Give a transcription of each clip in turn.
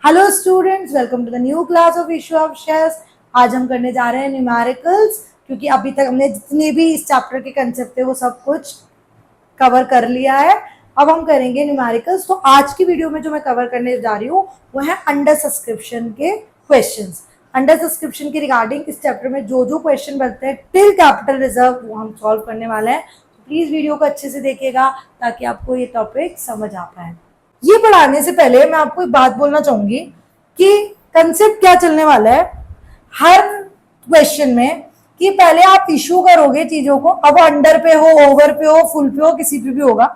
Hello students, welcome to the new class of issue of shares. आज हम करने जा रहे हैं न्यूमेरिकल्स, क्योंकि अभी तक हमने जितने भी इस चैप्टर के कंसेप्ट थे वो सब कुछ कवर कर लिया है। अब हम करेंगे न्यूमेरिकल्स। तो आज की वीडियो में जो मैं कवर करने जा रही हूँ वो है अंडर सब्सक्रिप्शन के क्वेश्चंस। अंडर सब्सक्रिप्शन के रिगार्डिंग इस चैप्टर में जो जो क्वेश्चन बनते हैं टिल कैपिटल रिजर्व वो हम सॉल्व करने वाले हैं। तो प्लीज वीडियो को अच्छे से देखिएगा ताकि आपको ये टॉपिक समझ आ पाए। ये पढ़ाने से पहले मैं आपको एक बात बोलना चाहूंगी कि कंसेप्ट क्या चलने वाला है हर क्वेश्चन में, कि पहले आप इशू करोगे चीजों को, अब अंडर पे हो, ओवर पे हो, फुल पे हो, किसी पे भी होगा।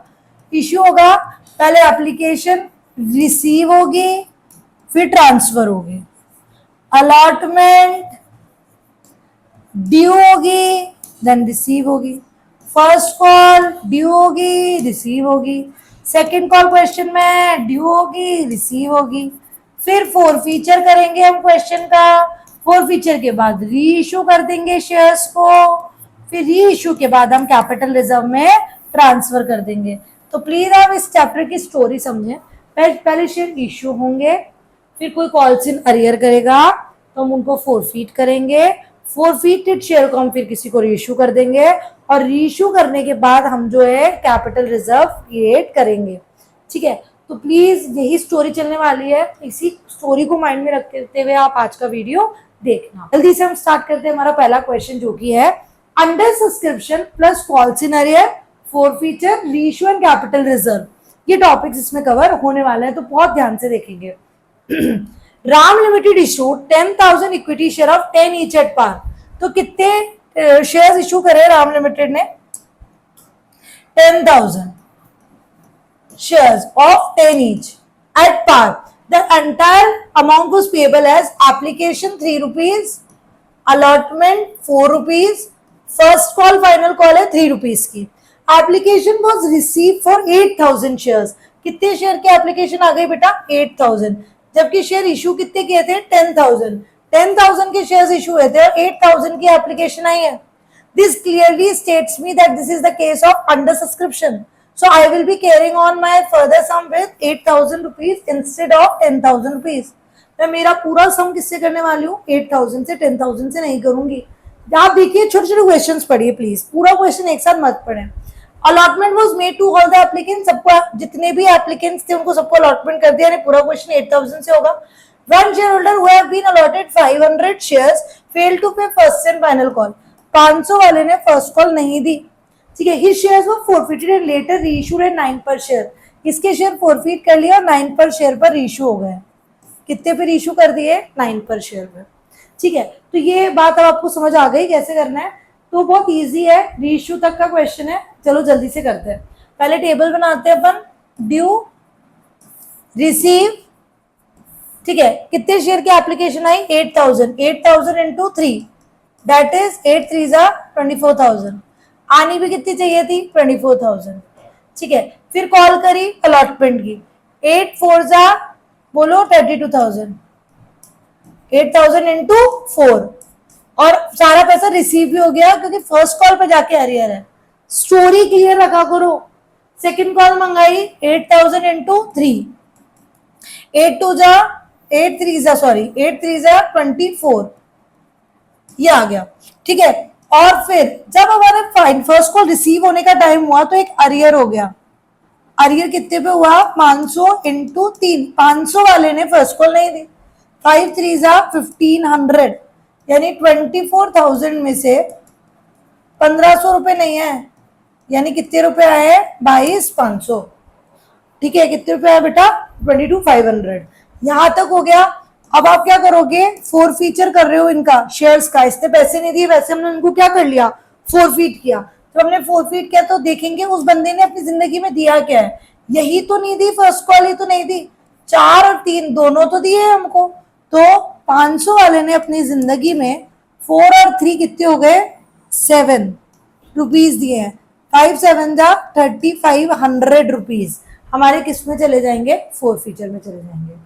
इशू होगा, पहले एप्लीकेशन रिसीव होगी, फिर ट्रांसफर होगी, अलॉटमेंट ड्यू होगी, देन रिसीव होगी, फर्स्ट कॉल ड्यू होगी, रिसीव होगी, सेकेंड कॉल क्वेश्चन में ड्यू होगी, रिसीव होगी, फिर फोर फीचर करेंगे हम क्वेश्चन का, फोर फीचर के बाद री इशू कर देंगे शेयर्स को, फिर री इशू के बाद हम कैपिटल रिजर्व में ट्रांसफर कर देंगे। तो प्लीज आप इस चैप्टर की स्टोरी समझें। पहले शेयर इशू होंगे, फिर कोई कॉल्स इन अरियर करेगा तो हम उनको फोरफीट करेंगे, फोरफीटेड शेयर को हम फिर किसी को रीइश्यू कर देंगे, और रीइश्यू करने के बाद हम जो है कैपिटल रिजर्व क्रिएट करेंगे। ठीक है, तो प्लीज यही स्टोरी चलने वाली है। इसी स्टोरी को माइंड में रखते हुए आप आज का वीडियो देखना। जल्दी से हम स्टार्ट करते हैं हमारा पहला क्वेश्चन, जो कि है under subscription plus calls in arrear, forfeiture, reissue and capital reserve. ये टॉपिक्स इसमें कवर होने वाले हैं, तो बहुत ध्यान से देखेंगे। Ram limited issue 10,000 equity share of 10 each at par. तो कितने शेयर्स इशू करे राम लिमिटेड ने? 10,000 shares of 10 each at par. The entire amount was payable as application 3 rupees, allotment 4 rupees, first call final call है 3 rupees की। Application was received for 8,000 shares. कितने share की application आ गई बेटा? 8,000। जबकि शेयर इशू कितने किए थे? 10,000। 10,000 के शेयर्स इशू हुए थे और 8,000 की एप्लीकेशन आई है। This clearly states me that this is the case of under subscription. So I will be carrying on my further sum with 8,000 rupees instead of 10,000 rupees. मैं मेरा पूरा सम किससे करने वाली हूँ? 8,000 से, 10,000 से नहीं करूंगी। आप देखिए, छोटे छोटे क्वेश्चन पढ़िए प्लीज, पूरा क्वेश्चन एक साथ मत पढ़े। Allotment was made to all the applicant, सबको, जितने भी एप्लीकेंट्स थे उनको सबको अलॉटमेंट कर दिया। पूरा क्वेश्चन 8,000 से होगा। One share holder who have been allotted 500 shares fail to pay first and final call. 500 वाले ने फर्स्ट कॉल नहीं दी। ठीक है, his shares were forfeited and later reissued at 9 per share. इसके शेयर फॉरफिट कर लिया और 9 पर शेयर पर रीइश्यू हो गए। कितने पे रीइश्यू कर दिए? 9 पर शेयर पर। ठीक है, तो ये बात अब आपको समझ आ गई कैसे करना है। तो बहुत इजी है, रीइश्यू तक का क्वेश्चन है। चलो जल्दी से करते हैं। पहले टेबल बनाते हैं अपन, ड्यू, रिसीव। ठीक है, कितने शेयर की application I? 8,000। 8,000 into 3, that is 8 3 जा 24,000। आनी भी कितनी चाहिए थी? 24,000। ठीक है, फिर कॉल करी अलॉटमेंट की, 8 4 जा बोलो 32,000। 8,000 इंटू 4, और सारा पैसा रिसीव भी हो गया क्योंकि फर्स्ट कॉल पे जाके अरियर है। स्टोरी क्लियर रखा करो। सेकंड कॉल मंगाई 8,000 इंटू 3, 8 2 जा 8 3 जा 24, ये आ गया। ठीक है, और फिर जब हमारे फर्स्ट कॉल रिसीव होने का टाइम हुआ तो एक अरियर हो गया। अरियर कितने पे हुआ? 500 इंटू 3। 500 वाले ने फर्स्ट कॉल नहीं दी। 5 3 जा 1500, यानी 24,000 में से 1,500 रुपए नहीं है, यानी कितने रुपए आए? 22,500। ठीक है, कितने रुपए आए बेटा? 22,500। यहां तक हो गया। अब आप क्या करोगे? फोर फीचर कर रहे हो इनका, शेयर्स का। इसने पैसे नहीं दिए, वैसे हमने उनको क्या कर लिया? फोरफीट किया। तो हमने फोरफीट किया तो देखेंगे उस बंदे ने अपनी जिंदगी में दिया क्या है। यही तो नहीं दी, फर्स्ट कॉल ही तो नहीं दी। 4 और 3 दोनों तो दिए हमको। तो 500 वाले ने अपनी जिंदगी में 4 और 3 कितने हो गए? 7 रुपीज दिए हैं। 5 7 जा 3,500 रुपीज हमारे किस में चले जाएंगे? फोर फीचर में चले जाएंगे।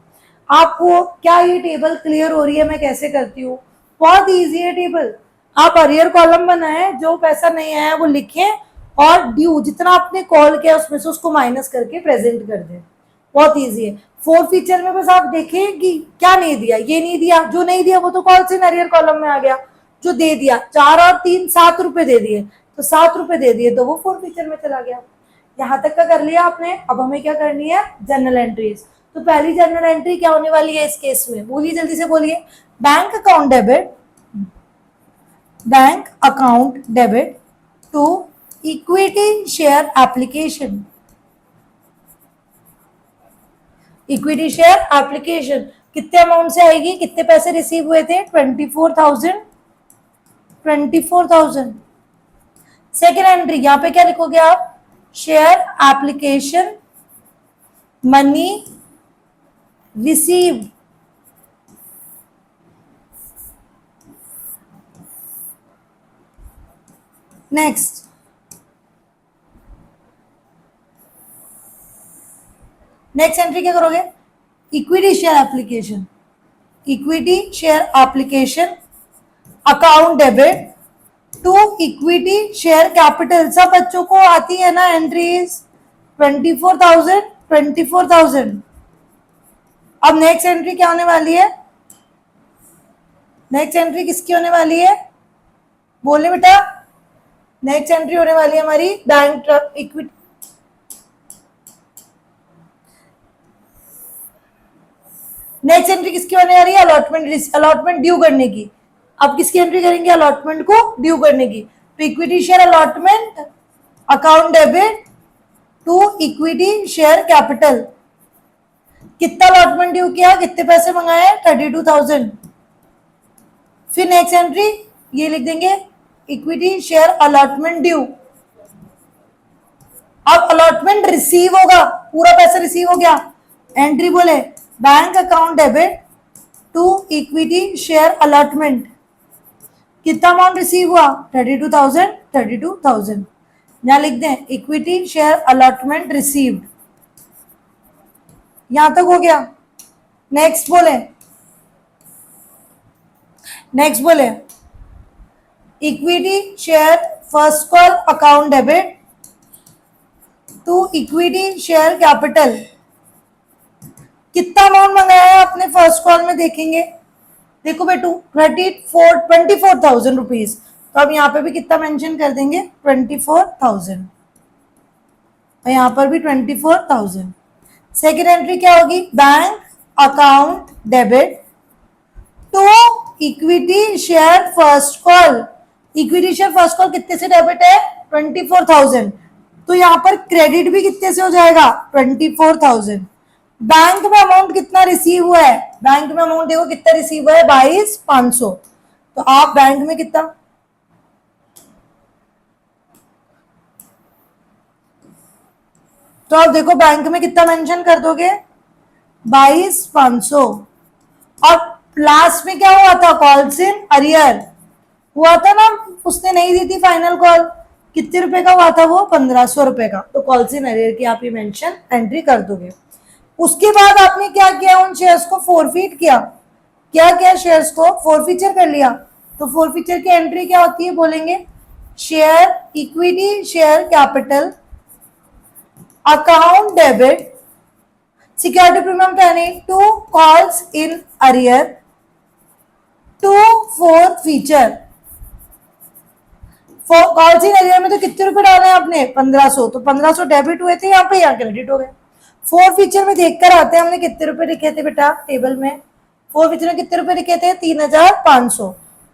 आपको क्या ये टेबल क्लियर हो रही है मैं कैसे करती हूँ? बहुत इजी है टेबल। आप अरियर कॉलम बनाए, जो पैसा नहीं आया वो लिखें, और ड्यू जितना आपने कॉल किया उसमें से उसको माइनस करके प्रेजेंट कर दें। बहुत इजी है। फोर फीचर में बस आप देखें कि क्या नहीं दिया, ये नहीं दिया, जो नहीं दिया वो तो कॉल्स इन अरियर कॉलम में आ गया, जो दे दिया 4 और 3 7 रुपए दे दिए, तो 7 रुपए दे दिए तो वो फोर फीचर में चला गया। यहां तक का कर लिया आपने। अब हमें क्या करनी है, जनरल एंट्रीज। तो पहली जनरल एंट्री क्या होने वाली है इस केस में, बोलिए जल्दी से बोलिए। Bank account debit, bank account debit to equity share application. Equity share application कितने अमाउंट से आएगी, कितने पैसे रिसीव हुए थे, 24,000। 24,000। सेकेंड एंट्री यहां पे क्या लिखोगे आप, share application money receive. Next next entry क्या करोगे, equity share application, equity share application account debit to equity share capital. सब बच्चों को आती है ना एंट्रीज, 24,000 24,000। अब नेक्स्ट एंट्री क्या होने वाली है, नेक्स्ट एंट्री किसकी होने वाली है, बोले बेटा। नेक्स्ट एंट्री होने वाली है हमारी बैंक इक्विटी, नेक्स्ट एंट्री किसकी होने वाली है, अलॉटमेंट, अलॉटमेंट ड्यू करने की। अब किसकी एंट्री करेंगे, अलॉटमेंट को ड्यू करने की। तो equity share allotment account debit to equity share capital. कितना अलॉटमेंट ड्यू किया, कितने पैसे मंगाए, 32,000। फिर नेक्स्ट एंट्री ये लिख देंगे, इक्विटी शेयर अलॉटमेंट ड्यू। अब अलॉटमेंट रिसीव होगा, पूरा पैसा रिसीव हो गया। एंट्री बोले bank account debit to equity share allotment. कितना अमाउंट रिसीव हुआ, 32,000 32,000। यहां लिख दें इक्विटी शेयर अलॉटमेंट रिसीव्ड। यहां तक हो गया। नेक्स्ट बोले, नेक्स्ट बोले equity share first call account debit to equity share capital. कितना अमाउंट मंगाया है आपने फर्स्ट कॉल में, देखेंगे, देखो बेटू 24,000 रुपीज। तो अब यहाँ पे भी कितना मेंशन कर देंगे, 24,000, और यहाँ पर भी 24,000। सेकेंड एंट्री क्या होगी, bank account debit to equity share first call. Equity share first call कितने से डेबिट है, 24,000। तो यहाँ पर क्रेडिट भी कितने से हो जाएगा, 24,000। बैंक में अमाउंट कितना रिसीव हुआ है, बैंक में अमाउंट देखो कितना रिसीव हुआ है, 22,500। तो आप बैंक में कितना, तो आप देखो बैंक में कितना मेंशन कर दोगे, 22,500। और लास्ट में क्या हुआ था, कॉल्स इन अरियर हुआ था ना, उसने नहीं दी थी फाइनल कॉल, कितने रुपए का हुआ था वो, 1,500 रुपए का। तो कॉल्स इन अरियर की आप ये मेंशन एंट्री कर दोगे। उसके बाद आपने क्या किया, उन शेयर्स को फोरफीट किया। क्या क्या, शेयर्स को फोरफीचर कर लिया। तो फोरफीचर की एंट्री क्या होती है, बोलेंगे share equity share capital account debit security premium paying to calls in arrear to forfeiture. Calls in arrear में तो कितने रुपए डाले आपने, 1,500। तो 1,500 डेबिट हुए थे यहाँ पे, यहाँ क्रेडिट हो गए। फोर फीचर में देखकर आते हैं हमने कितने रुपए लिखे थे बेटा टेबल में, फोर फीचर में कितने रुपए लिखे थे, 3,500।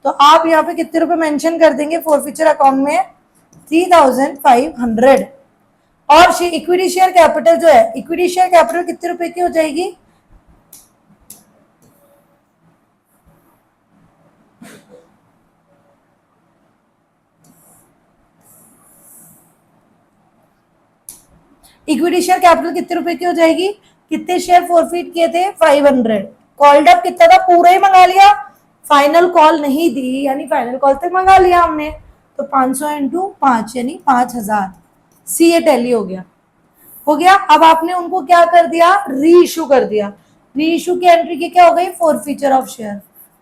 तो आप यहाँ पे कितने रुपए मेंशन कर देंगे फोर फीचर अकाउंट में, 3,500। और इक्विटी शेयर कैपिटल जो है, इक्विटी शेयर कैपिटल कितने रुपए की हो जाएगी, इक्विटी शेयर कैपिटल कितने रुपए की हो जाएगी, कितने शेयर फोरफीट किए थे, 500। कॉल्ड अप कितना था, पूरा ही मंगा लिया, फाइनल कॉल नहीं दी, यानी फाइनल कॉल तक मंगा लिया हमने। तो 500 इंटू 5 यानी 5,000। सी ए टैली हो गया, हो गया। अब आपने उनको क्या कर दिया, री इशू कर दिया। री इशू की एंट्री की क्या हो गई, forfeiture of share,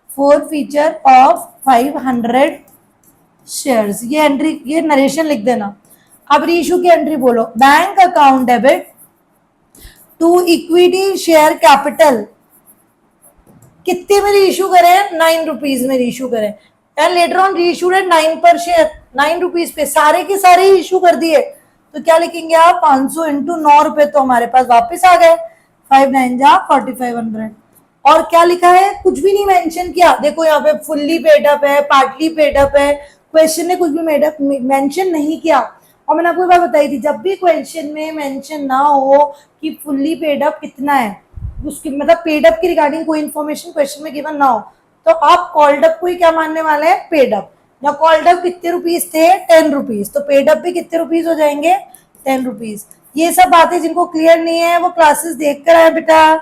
forfeiture of 500 shares. ये एंट्री, ये नरेशन लिख देना। अब रीइशू की एंट्री बोलो, bank account debit to equity share capital कितने में रीइश्यू करें, 9 रुपीज में रीइश्यू करें and later on reissued at 9 per share, 9 rupees पे सारे के सारे इश्यू कर दिए। तो क्या लिखेंगे आप, 500 इंटू 9 रुपए तो हमारे पास वापस आ गए, 5 9 जा 4500। और क्या लिखा है, कुछ भी नहीं मेंशन किया। देखो यहाँ पे फुल्ली पेड अप है, पार्टली पेड अप है, क्वेश्चन ने कुछ भी मेंशन नहीं किया। और मैंने आपको बात बताई थी, जब भी क्वेश्चन में मेंशन ना हो कि फुल्ली पेड अप कितना है, उसकी मतलब पेड अप की रिगार्डिंग कोई इन्फॉर्मेशन क्वेश्चन में गिवन ना हो, तो आप कॉल्ड अप को ही क्या मानने वाले हैं, पेड अप। या कॉल्ड अप कितने रुपीज थे, 10 रुपीज, तो पेड अप भी कितने रुपीज हो जाएंगे, 10 रुपीज। ये सब बातें जिनको क्लियर नहीं है वो क्लासेस देख कर आए बेटा।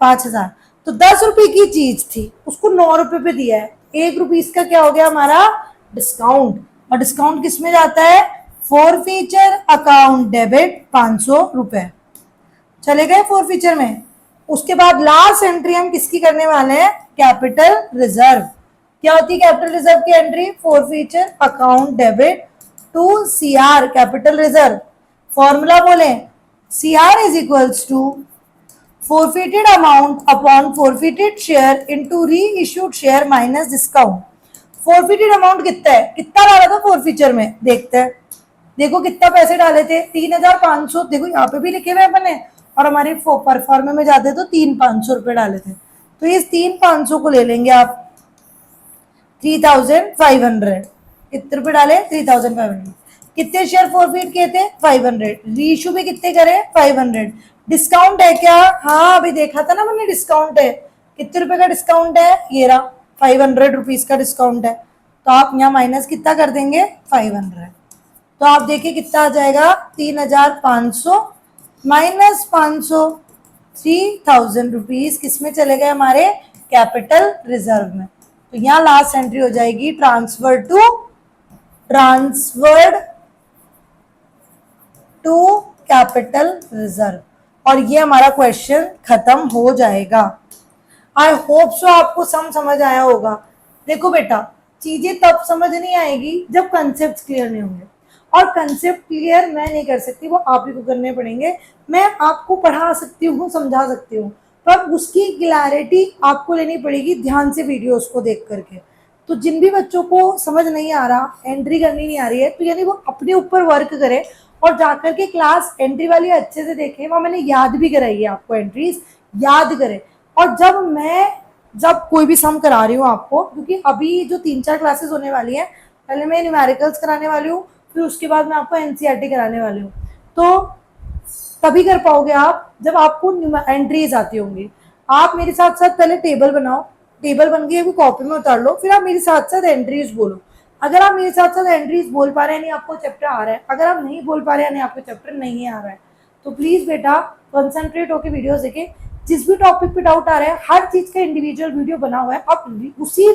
5000 तो 10 रुपए की चीज थी, उसको 9 रुपए पे दिया है, 1 रुपीज का क्या हो गया हमारा डिस्काउंट। और डिस्काउंट किस में जाता है, फॉरफीचर अकाउंट डेबिट 500 रुपए चले गए फॉरफीचर में। उसके बाद लास्ट एंट्री हम किसकी करने वाले हैं, कैपिटल रिजर्व। क्या होती है कैपिटल रिजर्व की entry, forfeiture account debit to CR capital reserve. Formula बोले, CR is equals to forfeited amount upon forfeited share into reissued share minus discount। forfeited amount कितना है, कितना डाला था forfeiture में, देखते हैं। देखो कितना पैसे डाले थे, 3500, देखो यहाँ पे भी लिखे हुए अपने, और हमारे परफॉर्मे में जाते तो 3500 रुपए डाले थे। तो इस 3500 को ले लेंगे आप, 3500 कितने रुपए डाले, 3500। कितने शेयर फॉरफीट किए थे, 500। रीइश्यू भी कितने करे, 500। डिस्काउंट है क्या, हाँ अभी देखा था ना मैंने, डिस्काउंट है। कितने रुपए का डिस्काउंट है, ये रहा 500 रुपीज का डिस्काउंट है। तो आप यहाँ माइनस कितना कर देंगे, 500। तो आप देखिए कितना आ जाएगा, 3500 माइनस 500, 3000 रुपीज किस में चले गए, हमारे कैपिटल रिजर्व में। तो यहाँ लास्ट एंट्री हो जाएगी ट्रांसफर्ड टू कैपिटल रिजर्व, और ये हमारा क्वेश्चन खत्म हो जाएगा। आई होप सो आपको समझ आया होगा। देखो बेटा, चीजें तब समझ नहीं आएगी जब कंसेप्ट क्लियर नहीं होंगे, और कंसेप्ट क्लियर मैं नहीं कर सकती, वो आप ही को करने पड़ेंगे। मैं आपको पढ़ा सकती हूँ, समझा सकती हूँ, पर उसकी क्लैरिटी आपको लेनी पड़ेगी ध्यान से वीडियोस को देख करके। तो जिन भी बच्चों को समझ नहीं आ रहा, एंट्री करनी नहीं आ रही है, तो यानी वो अपने ऊपर वर्क करें और जाकर के क्लास एंट्री वाली अच्छे से देखें। वहाँ मैंने याद भी कराई है आपको, एंट्रीज याद करें। और जब कोई भी सम करा रही हूँ आपको, क्योंकि अभी जो 3-4 क्लासेस होने वाली हैं, पहले मैं न्यूमेरिकल्स कराने वाली हूँ, फिर उसके बाद मैं आपको एनसीईआरटी कराने वाली हूँ। तो तभी कर पाओगे आप जब आपको एंट्रीज आती होंगी। आप मेरे साथ साथ पहले टेबल बनाओ, टेबल बन गई कॉपी में उतार लो, फिर आप मेरे साथ साथ एंट्रीज बोलो। अगर आप मेरे साथ साथ एंट्रीज बोल पा रहे हैं, नहीं आपको चैप्टर आ रहा है, अगर आप नहीं बोल पा रहे हैं, नहीं आपको चैप्टर नहीं आ रहा है, तो प्लीज बेटा कंसंट्रेट होकर वीडियोस देखें। जिस भी टॉपिक पे डाउट आ रहा है, हर चीज का इंडिविजुअल वीडियो बना हुआ है, आप उसी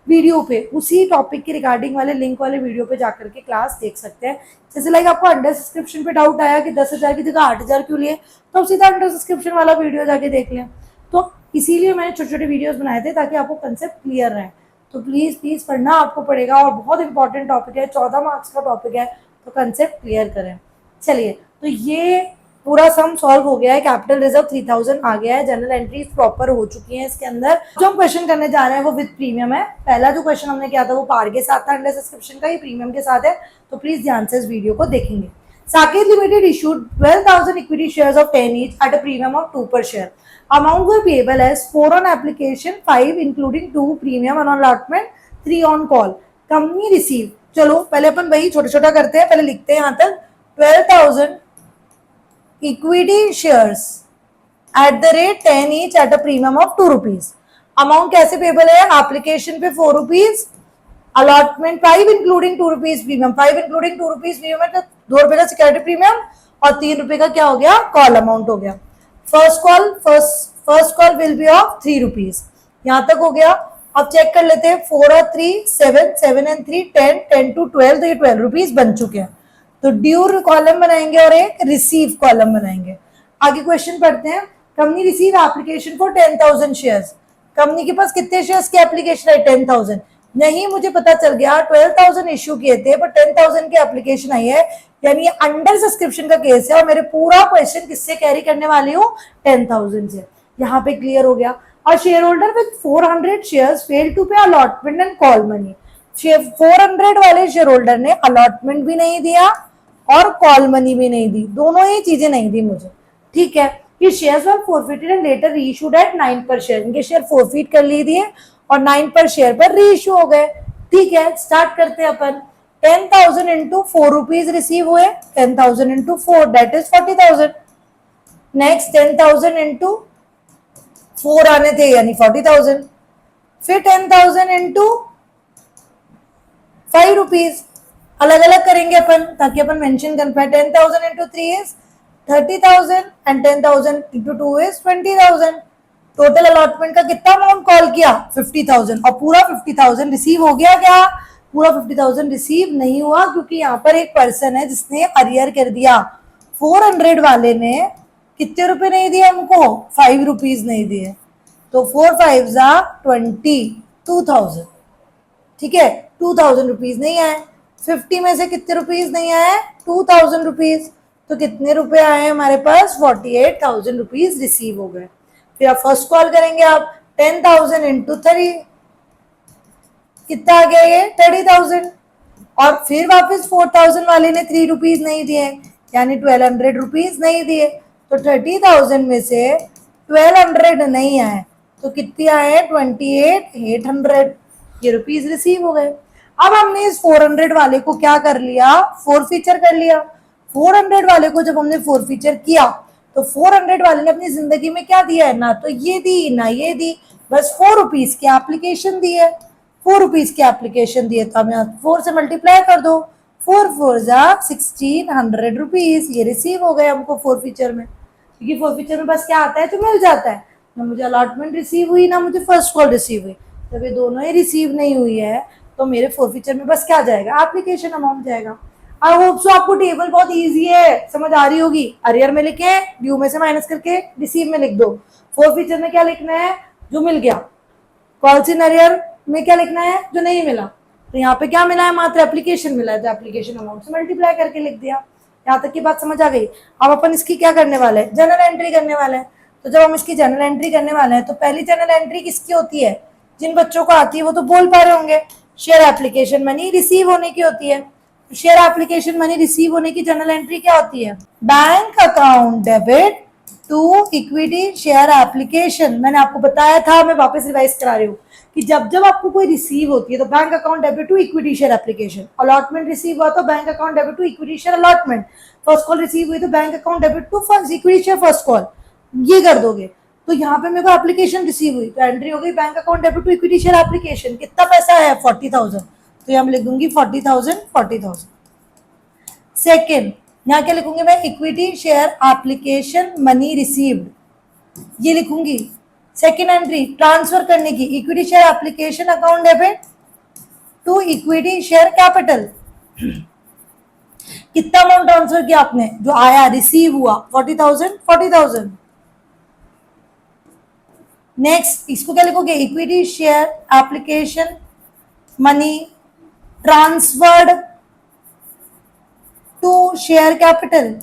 वीडियो पे, उसी टॉपिक के रिगार्डिंग वाले लिंक वाले वीडियो पे जाकर के क्लास देख सकते हैं। जैसे लाइक आपको अंडर सब्सक्रिप्शन पे डाउट आया कि 10,000 की जगह 8,000 क्यों लिए, तो आप सीधा अंडर सब्सक्रिप्शन वाला वीडियो जाके देख लें। तो इसीलिए मैंने छोटे छोटे वीडियोस बनाए थे ताकि आपको कंसेप्ट क्लियर रहे। तो प्लीज पढ़ना आपको पड़ेगा, और बहुत इंपॉर्टेंट टॉपिक है, 14 मार्क्स का टॉपिक है, तो कंसेप्ट क्लियर करें। चलिए, तो ये पूरा सम सॉल्व हो गया है, कैपिटल रिजर्व 3000 आ गया है, जनरल एंट्रीज प्रॉपर हो चुकी हैं इसके अंदर। जो हम क्वेश्चन करने जा रहे हैं वो विद प्रीमियम है। पहला जो क्वेश्चन हमने किया था वो पार के साथ था अंडर सब्सक्रिप्शन का, ये प्रीमियम के साथ है, तो प्लीज ध्यान से इस वीडियो को देखेंगे। Saket Limited issued 12,000 equity shares of 10 each at a premium of 2 per share. Amount were payable as 4 on application, 5 including 2 premium on allotment, 3 on call. Company received, चलो पहले अपन वही छोटा छोटा करते हैं, पहले लिखते हैं यहाँ तक 12,000 equity shares at the rate 10 each at a premium of 2 rupees. Amount कैसे पेबल है, एप्लीकेशन पे 4 rupees, allotment 5 including 2 rupees premium, 5 including 2 rupees premium है, तो 2 रुपए का सिक्योरिटी प्रीमियम और 3 रुपए का क्या हो गया, कॉल अमाउंट हो गया। First call will be of 3 rupees, यहाँ तक हो गया। अब चेक कर लेते हैं, 4 और 3 7, 7 and 3 10, 10 to 12, तो ये 12 रुपीज बन चुके हैं। तो ड्यू कॉलम बनाएंगे और एक रिसीव कॉलम बनाएंगे। आगे क्वेश्चन पढ़ते हैं। Company receive application for 10,000 shares. Company के पास कितने शेयर्स की एप्लीकेशन है, 10,000। नहीं मुझे पता चल गया 12,000 इश्यू किए थे पर 10,000 की एप्लीकेशन आई है, यानी ये अंडर सब्सक्रिप्शन का केस है और मेरे पूरा क्वेश्चन किससे कैरी करने वाली हूँ 10,000 से। यहाँ पे क्लियर हो गया। और share holder with 400 shares fail to pay allotment and call money. 400 वाले शेयर होल्डर ने अलॉटमेंट भी नहीं दिया और कॉल मनी भी नहीं दी, दोनों ही चीजें नहीं दी मुझे। ठीक है, ये shares were forfeited and later reissued at 9 per share. इनके शेयर फोरफिट कर लिए दिए और 9 पर शेयर पर रीइश्यू हो गए। ठीक है, स्टार्ट करते हैं अपन। 10,000 इंटू 4 रुपीज रिसीव हुए, 10,000 into 4 that is 40,000। Next 10,000 into 4 आने थे यानी 40,000। फिर 10,000 इंटू 5 रुपीज, अलग अलग करेंगे अपन ताकि अपन मेंशन कर पाए। 10,000 into 3 is 30,000 and 10,000 into 2 is 20,000। Total allotment का कितना अमाउंट कॉल किया 50,000 और पूरा 50,000 रिसीव हो गया क्या? पूरा 50,000 रिसीव नहीं हुआ क्योंकि यहाँ पर एक पर्सन है जिसने अरियर कर दिया। 400 वाले ने कितने रुपए नहीं दिए हमको? 5 रुपीज नहीं दिए, तो 4 5 22,000। ठीक है, 2,000 रुपीज नहीं आए। 50 में से कितने रुपीज नहीं आए? 2,000 रुपीज। तो कितने रुपए आए हमारे पास? 48,000 रुपीज रिसीव हो गए। फिर आप फर्स्ट कॉल करेंगे आप 10,000 इंटू 3 कितना आ गया ये? 30,000। और फिर वापस 4,000 वाले ने 3 रुपीज नहीं दिए यानी 1,200 रुपीज नहीं दिए, तो 30,000 में से 1,200 नहीं आए तो कितने आए? 28,800 ये रुपीज रिसीव हो गए। अब हमने इस 400 वाले को क्या कर लिया? फोरफीचर कर लिया। 400 वाले को जब हमने फोरफीचर किया तो 400 वाले ने अपनी जिंदगी में क्या दिया है? ना तो ये दी ना ये दी, बस 4 रुपीज की एप्लीकेशन दी है। 4 रुपीज की एप्लीकेशन दिए तो हम यहाँ 4 से मल्टीप्लाई कर दो, 4 4 जा 1,600 रुपीज ये रिसीव हो गए हमको फोरफीचर में। क्योंकि फोरफीचर में बस क्या आता है? तो मिल जाता है, ना मुझे अलॉटमेंट रिसीव हुई ना मुझे फर्स्ट कॉल रिसीव हुई। जब ये दोनों ही रिसीव नहीं हुई है तो मेरे फोरफीचर में बस क्या जाएगा? एप्लीकेशन अमाउंट जाएगा। आई होप सो आपको टेबल बहुत इजी है, समझ आ रही होगी। अरियर में लिखे, ड्यू में से माइनस करके रिसीव में लिख दो। फोरफीचर में क्या लिखना है? जो मिल गया। कॉल्स इन अरियर में क्या लिखना है? जो नहीं मिला। तो यहाँ पे क्या मिला है? मात्र एप्लीकेशन मिला है, तो एप्लीकेशन अमाउंट से मल्टीप्लाई करके लिख दिया। यहाँ तक की बात समझ आ गई। अब अपन इसकी क्या करने वाले हैं? जनरल एंट्री करने वाले हैं। तो जब हम इसकी जनरल एंट्री करने वाले हैं तो पहली जनरल एंट्री किसकी होती है? जिन बच्चों को आती है वो तो बोल पा रहे होंगे। शेयर एप्लीकेशन मनी रिसीव होने की होती है। शेयर एप्लीकेशन मनी रिसीव होने की जनरल एंट्री क्या होती है? Bank account debit to equity share application. मैंने आपको बताया था, मैं वापस रिवाइज करा रही हूँ कि जब जब आपको कोई रिसीव होती है तो bank account debit to equity share application. Allotment receive हुआ तो bank account debit to equity share allotment. First call receive हुई तो bank account debit to first equity share first call. ये कर दोगे तो यहाँ पे मेरे को एप्लीकेशन रिसीव हुई तो एंट्री हो गई bank account debit to equity share application. कितना पैसा है? 40,000। तो यहाँ लिख दूंगी 40,000 40,000। सेकेंड यहाँ क्या लिखूंगी मैं? Equity share application money received, ये लिखूंगी। सेकेंड एंट्री ट्रांसफर करने की, equity share application account debit to equity share capital. कितना अमाउंट ट्रांसफर किया आपने? जो आया रिसीव हुआ 40,000 40,000। नेक्स्ट इसको क्या लिखोगे? Equity share application money transferred to share capital.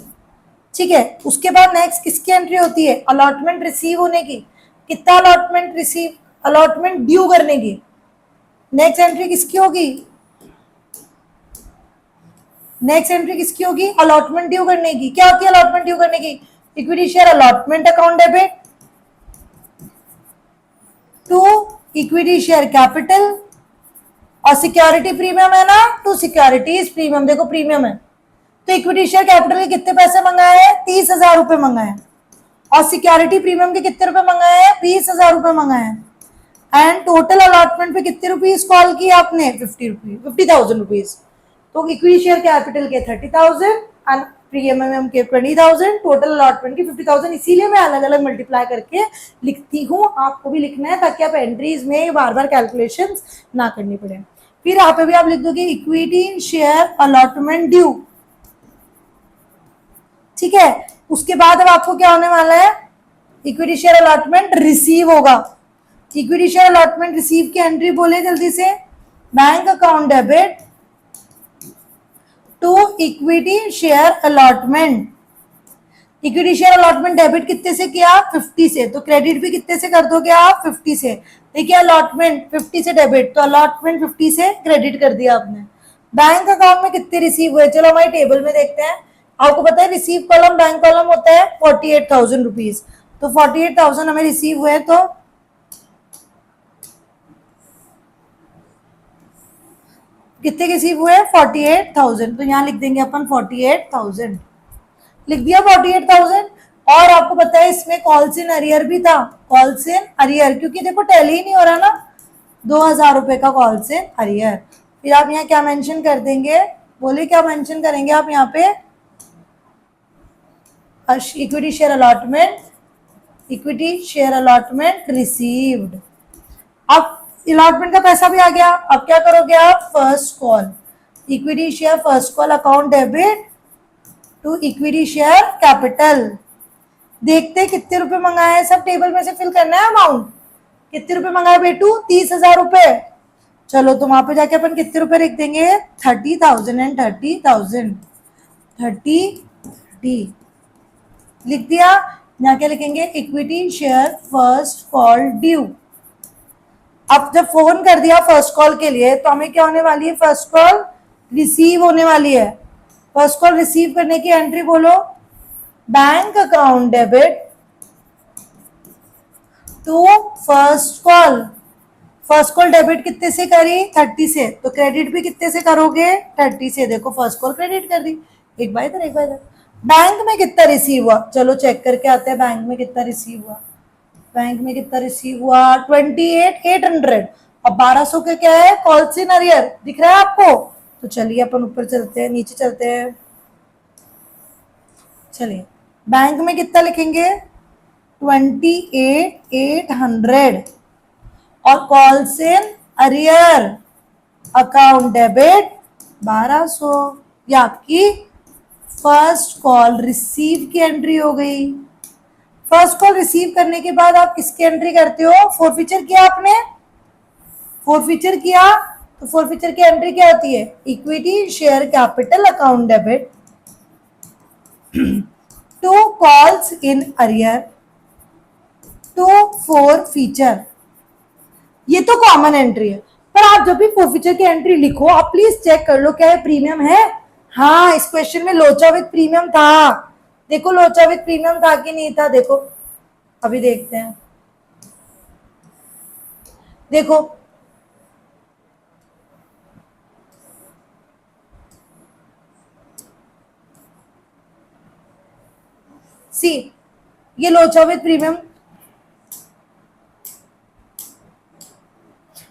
ठीक है, उसके बाद नेक्स्ट किसकी एंट्री होती है? अलॉटमेंट रिसीव होने की। कितना अलॉटमेंट रिसीव? अलॉटमेंट ड्यू करने की। नेक्स्ट एंट्री किसकी होगी? नेक्स्ट एंट्री किसकी होगी? अलॉटमेंट ड्यू करने की। क्या होती है अलॉटमेंट ड्यू करने की? Equity share allotment account debit to equity share capital और सिक्योरिटी प्रीमियम है ना, टू सिक्योरिटीज प्रीमियम। देखो प्रीमियम है तो इक्विटी शेयर कैपिटल के कितने पैसे मंगाए हैं? 30,000 रुपए मंगाए हैं। और सिक्योरिटी प्रीमियम के कितने रुपए मंगाए हैं? 20,000 रुपए मंगाए हैं। एंड टोटल अलॉटमेंट पे कितने रुपीज कॉल किए आपने? 50,000 रुपीज। तो इक्विटी शेयर कैपिटल के 30,000 एंड प्रीमियम के 20,000, टोटल अलॉटमेंट की 50,000। इसीलिए मैं अलग अलग मल्टीप्लाई करके लिखती हूँ, आपको भी लिखना है ताकि आप एंट्रीज में बार बार कैलकुलेशन ना करनी पड़े। फिर यहाँ पे भी आप लिख दोगे इक्विटी शेयर अलॉटमेंट ड्यू। ठीक है, उसके बाद अब आपको क्या होने वाला है? इक्विटी शेयर अलॉटमेंट रिसीव होगा। इक्विटी शेयर अलॉटमेंट रिसीव की एंट्री बोले जल्दी से। Bank account debit to equity share allotment. Equity share allotment debit कितने से किया? 50 से, तो क्रेडिट भी कितने से कर दोगे आप? 50 से। देखिए अलॉटमेंट 50 से डेबिट, तो अलॉटमेंट 50 से क्रेडिट कर दिया आपने। बैंक अकाउंट में कितने रिसीव हुए? चलो हमारे टेबल में देखते हैं। आपको पता है रिसीव कॉलम बैंक कॉलम होता है 48,000 रुपीज, तो 48,000 हमें रिसीव हुए, तो कितने रिसीव हुए? 48,000, तो यहाँ लिख देंगे अपन 48,000, लिख दिया 48,000। और आपको पता है इसमें कॉल्स इन अरियर भी था, कॉल्स इन अरियर, क्योंकि देखो टैली ही नहीं हो रहा ना, 2,000 रुपए का कॉल्स इन अरियर। फिर आप यहाँ क्या मेंशन कर देंगे? बोलिए क्या मेंशन करेंगे आप यहाँ पे? Equity share allotment, equity share allotment received. अब अलॉटमेंट का पैसा भी आ गया, अब क्या करोगे आप? First call, equity share first call account debit to equity share capital. देखते कितने रुपए मंगाए हैं, सब टेबल में से फिल करना है अमाउंट। कितने रुपए मंगाए बेटू? 30,000 रुपए। चलो तो वहां पे जाके अपन कितने रुपए लिख देंगे? 30,000 एंड 30,000, 30 लिख दिया। यहाँ क्या लिखेंगे? Equity share first call due. अब जब फोन कर दिया फर्स्ट कॉल के लिए, तो हमें क्या होने वाली है? फर्स्ट कॉल रिसीव होने वाली है। फर्स्ट कॉल रिसीव करने की एंट्री बोलो, bank account debit to first call. First call debit कितने से करी? 30 से, तो क्रेडिट भी कितने से करोगे? 30 से। देखो फर्स्ट कॉल क्रेडिट कर दी, एक बार इधर एक बार इधर। बैंक में कितना रिसीव हुआ? चलो चेक करके आते हैं बैंक में कितना रिसीव हुआ। बैंक में कितना रिसीव हुआ? 28,800। अब 1200 के क्या है? कॉल्स इन अरियर, दिख रहा है आपको? तो चलिए अपन ऊपर चलते हैं, नीचे चलते हैं। चलिए बैंक में कितना लिखेंगे? 28,800 और calls in arrear account debit 1200। ये आपकी फर्स्ट कॉल रिसीव की एंट्री हो गई। फर्स्ट कॉल रिसीव करने के बाद आप किसकी एंट्री करते हो? फोरफीचर किया आपने, फोरफीचर किया, तो फोरफीचर की एंट्री क्या होती है? Equity share capital account debit to calls in arrear to forfeiture. ये तो कॉमन एंट्री है, पर आप जब भी फोरफीचर की एंट्री लिखो आप प्लीज चेक कर लो क्या ये प्रीमियम है। हाँ, इस क्वेश्चन में लोचा विद प्रीमियम था। देखो लोचा विद प्रीमियम था कि नहीं था? देखो अभी देखते हैं। देखो सी, ये लोचा विद प्रीमियम,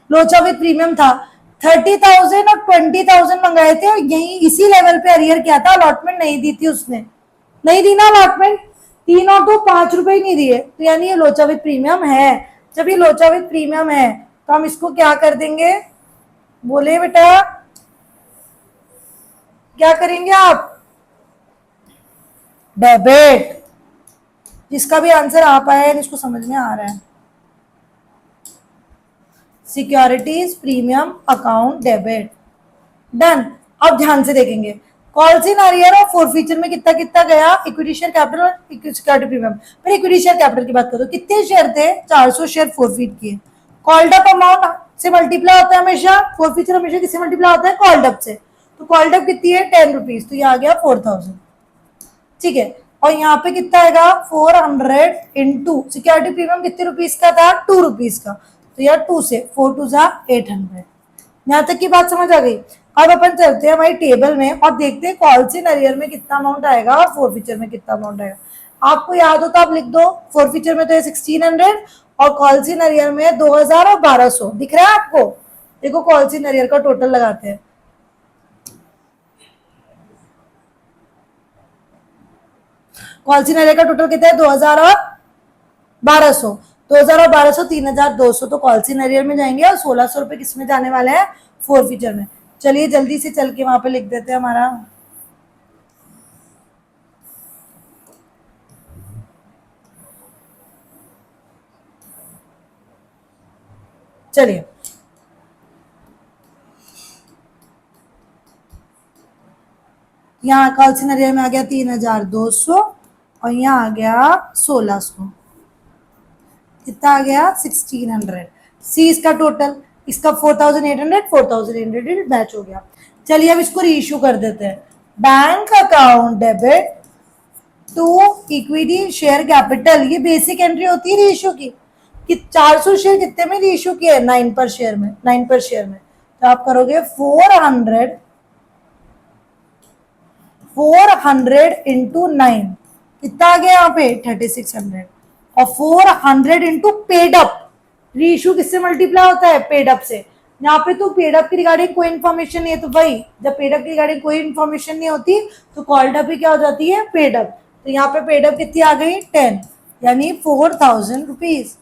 लोचा विद प्रीमियम था। 30,000 और 20,000 मंगाए थे और यही इसी लेवल पे अरियर किया था, अलॉटमेंट नहीं दी थी उसने, नहीं दी ना अलॉटमेंट। 3 और 2 5 रुपए ही नहीं दिए, तो यानी ये लोचा विद प्रीमियम है। जब ये लोचा विद प्रीमियम है तो हम इसको क्या कर देंगे? बोले बेटा क्या करेंगे आप? डेबिट। जिसका भी आंसर आ पाया है इसको समझ में आ रहा है। Securities premium account debit done. अब ध्यान से देखेंगे कॉल्स इन अरियर और फोरफीचर में कितना कितना गया? इक्विटी शेयर कैपिटल और सिक्योरिटी प्रीमियम। फिर इक्विटी शेयर कैपिटल की बात करो, कितने शेयर थे? 400 शेयर फोरफीट किए। कॉल्ड अप अमाउंट से मल्टीप्लाई होता है हमेशा, फोरफीचर हमेशा किससे मल्टीप्लाई होता है? कॉल्ड अप से। तो कॉल्ड अप कितनी है? 10 रुपीज, तो ये आ गया 4,000। ठीक है, और यहाँ पे कितना आएगा? 400 इंटू सिक्योरिटी प्रीमियम कितने रुपीज का था? 2 रुपीज का, तो यार 2 से 4 टू जा 800। यहाँ तक की बात समझ आ गई। अब अपन चलते हैं हमारी टेबल में और देखते हैं कॉल्स इन अरियर में कितना अमाउंट आएगा और फोरफीचर में कितना अमाउंट आएगा। आपको याद हो तो आप लिख दो, फोरफीचर में तो है 1600 और कॉल्स इन अरियर में 2,000 और 1,200। दिख रहा है आपको? देखो कॉल्स इन अरियर का टोटल लगाते हैं। कॉल्स इन अरियर का टोटल कितना है? 2,000 और 1,200। 2,000 और 1,200 3,200 तो कॉल्स इन अरियर में जाएंगे और 1,600 रुपए किस में जाने वाले हैं? फोरफीचर में। चलिए जल्दी से चल के वहां पे लिख देते हैं हमारा। चलिए यहाँ कॉल सिनेरियो में आ गया 3200 और यहाँ आ गया 1600, कितना आ गया 1600। सी इसका टोटल, इसका 4800 4800 मैच हो गया। चलिए अब इसको रीइश्यू कर देते हैं। Bank account debit to equity share capital, ये बेसिक एंट्री होती है रीइश्यू की कि 400 शेयर कितने में रीइश्यू किया है, 9 पर शेयर में, 9 पर शेयर में। तो आप करोगे 400 इंटू 9, कितना आ गया यहाँ पे 3600, और 400 इंटू पेड अप, रीइश्यू किससे मल्टीप्लाई होता है, पेड अप से। यहाँ पे तो पेड अप की रिगार्डिंग कोई इन्फॉर्मेशन नहीं है, तो भाई जब पेड अप की रिगार्डिंग कोई इन्फॉर्मेशन नहीं होती तो कॉल्ड अप ही क्या हो जाती है, पेड अप। तो यहाँ पे पेड अप कितनी आ गई 10, यानी 4000 रुपीज।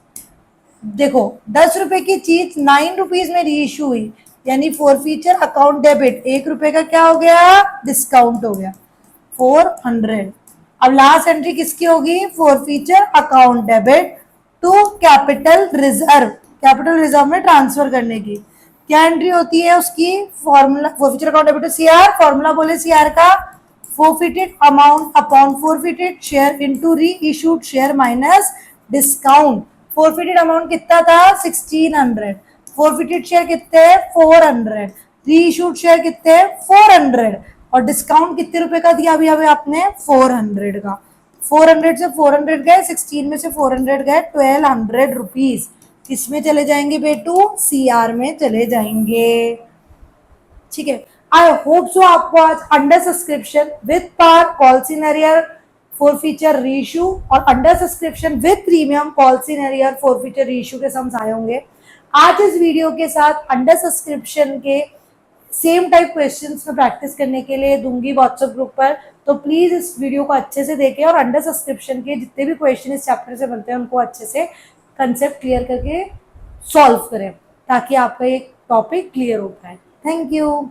देखो 10 रुपए की चीज 9 रुपीज में रीइश्यू हुई, यानी फॉरफीचर अकाउंट डेबिट 1 रुपए का क्या हो गया, डिस्काउंट हो गया 400। अब लास्ट एंट्री किसकी होगी, forfeiture account debit to capital reserve, capital reserve में ट्रांसफर करने की क्या एंट्री होती है उसकी, formula forfeiture account debit to CR, formula बोले सीआर का, forfeited amount upon forfeited share into reissued share minus discount। forfeited amount कितना था 1600, forfeited share कितने 400, reissued share कितने 400, और डिस्काउंट कितने रुपए का दिया अभी अभी आपने 400 का। 400 से 400 गए, 16 में से 400 गए, 1200 रुपीज किसमें चले जाएंगे बेटू, सीआर में चले जाएंगे। ठीक है, आई होप सो आपको आज under subscription with par call scenario forfeiture reissue और under subscription with premium call scenario forfeiture reissue के समझ आए होंगे। आज इस वीडियो के साथ अंडर सब्सक्रिप्शन के सेम टाइप क्वेश्चंस में प्रैक्टिस करने के लिए दूंगी व्हाट्सएप ग्रुप पर, तो प्लीज इस वीडियो को अच्छे से देखें और अंडर सब्सक्रिप्शन के जितने भी क्वेश्चन इस चैप्टर से बनते हैं उनको अच्छे से कंसेप्ट क्लियर करके सॉल्व करें ताकि आपका एक टॉपिक क्लियर हो पाए। Thank you.